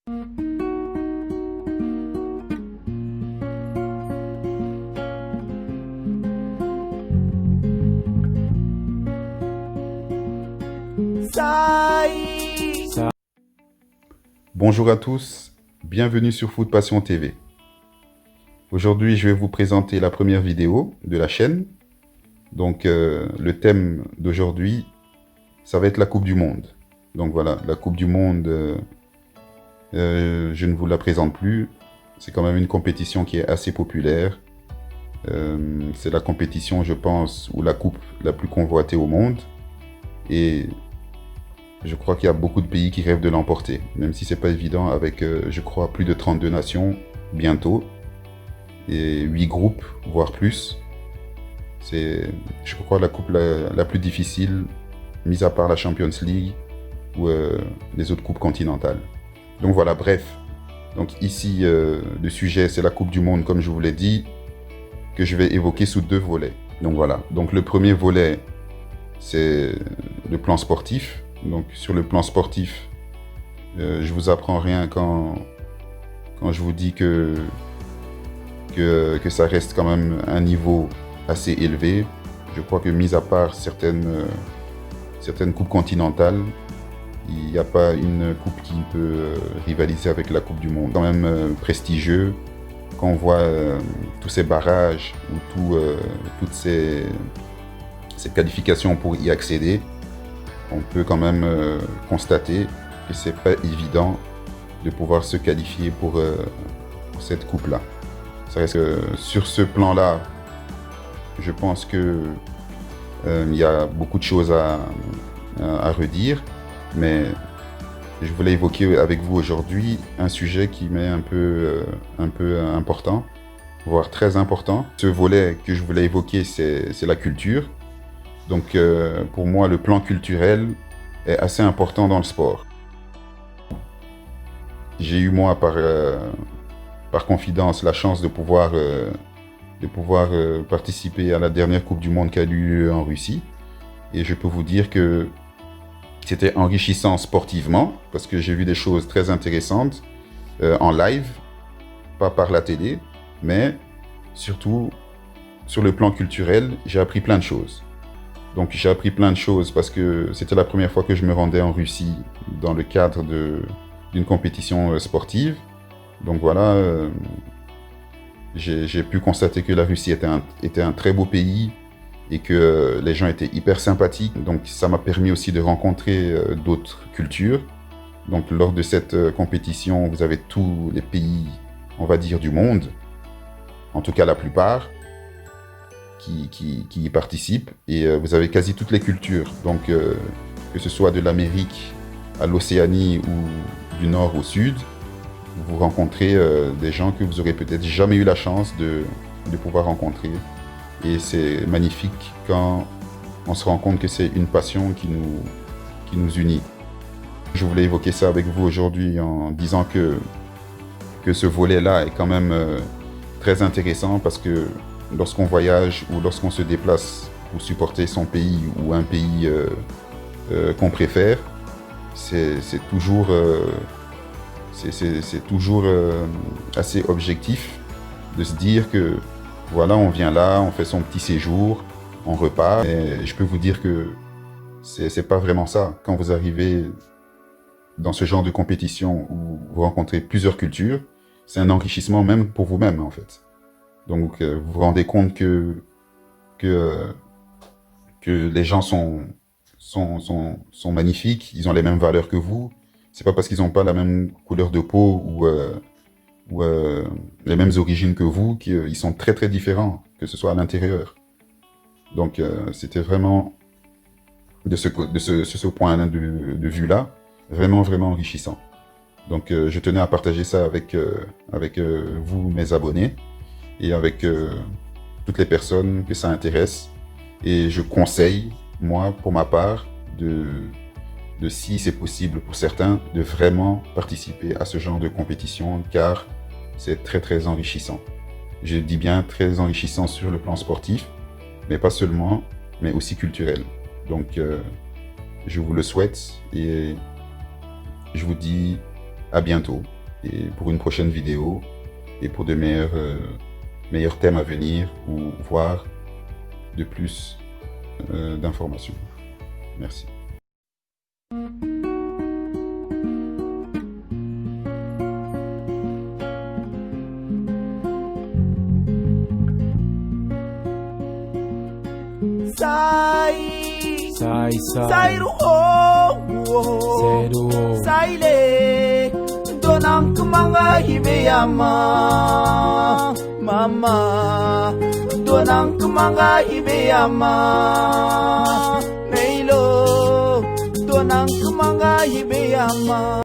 Bonjour à tous, bienvenue sur Foot Passion TV. Aujourd'hui, je vais vous présenter la première vidéo de la chaîne. Donc, le thème d'aujourd'hui, ça va être la Coupe du Monde. Donc voilà, la Coupe du Monde, je ne vous la présente plus. C'est quand même une compétition qui est assez populaire. C'est la compétition, je pense, ou la coupe la plus convoitée au monde. Et je crois qu'il y a beaucoup de pays qui rêvent de l'emporter, même si c'est pas évident avec, je crois, plus de 32 nations bientôt, et 8 groupes, voire plus. C'est, je crois, la coupe la plus difficile, mis à part la Champions League ou les autres coupes continentales. Donc voilà, bref. Donc ici, le sujet, c'est la Coupe du Monde, comme je vous l'ai dit, que je vais évoquer sous 2 volets. Donc voilà. Donc le premier volet, c'est le plan sportif. Donc sur le plan sportif, je vous apprends rien quand je vous dis que ça reste quand même un niveau assez élevé. Je crois que mis à part certaines coupes continentales, il n'y a pas une coupe qui peut rivaliser avec la Coupe du Monde. Quand même prestigieux, quand on voit tous ces barrages ou toutes ces qualifications pour y accéder, on peut quand même constater que c'est pas évident de pouvoir se qualifier pour cette coupe-là. Ça reste que sur ce plan-là, je pense que il y a beaucoup de choses à redire, mais je voulais évoquer avec vous aujourd'hui un sujet qui m'est un peu important, voire très important. Ce volet que je voulais évoquer, c'est la culture. Donc pour moi, le plan culturel est assez important dans le sport. J'ai eu moi par confidence la chance de pouvoir participer à la dernière Coupe du Monde qui a eu lieu en Russie. Et je peux vous dire que c'était enrichissant sportivement, parce que j'ai vu des choses très intéressantes en live, pas par la télé, mais surtout sur le plan culturel, j'ai appris plein de choses. Donc j'ai appris plein de choses parce que c'était la première fois que je me rendais en Russie dans le cadre d'une compétition sportive. Donc voilà, j'ai pu constater que la Russie était un très beau pays et que les gens étaient hyper sympathiques. Donc ça m'a permis aussi de rencontrer d'autres cultures. Donc lors de cette compétition, vous avez tous les pays, on va dire, du monde, en tout cas la plupart, qui y participent, et vous avez quasi toutes les cultures. Donc que ce soit de l'Amérique à l'Océanie ou du nord au sud, vous rencontrez des gens que vous aurez peut-être jamais eu la chance de pouvoir rencontrer. Et c'est magnifique quand on se rend compte que c'est une passion qui nous unit. Je voulais évoquer ça avec vous aujourd'hui en disant que ce volet-là est quand même très intéressant, parce que lorsqu'on voyage ou lorsqu'on se déplace pour supporter son pays ou un pays qu'on préfère, c'est toujours assez objectif de se dire que voilà, on vient là, on fait son petit séjour, on repart. Et je peux vous dire que c'est pas vraiment ça. Quand vous arrivez dans ce genre de compétition où vous rencontrez plusieurs cultures, c'est un enrichissement même pour vous-même en fait. Donc vous vous rendez compte que les gens sont magnifiques, ils ont les mêmes valeurs que vous. C'est pas parce qu'ils n'ont pas la même couleur de peau ou les mêmes origines que vous qu'ils sont très très différents, que ce soit à l'intérieur. Donc c'était vraiment de ce point de vue-là, vraiment vraiment enrichissant. Donc je tenais à partager ça avec vous, mes abonnés, et avec toutes les personnes que ça intéresse. Et je conseille, moi, pour ma part, si c'est possible pour certains, de vraiment participer à ce genre de compétition, car c'est très très enrichissant. Je dis bien très enrichissant sur le plan sportif, mais pas seulement, mais aussi culturel. Donc je vous le souhaite, et je vous dis à bientôt et pour une prochaine vidéo et pour de meilleurs thèmes à venir ou voir de plus d'informations. Merci. Sai le donam kumanga hibeyama mama donam kumanga hibeyama meilo donam kumanga hibeyama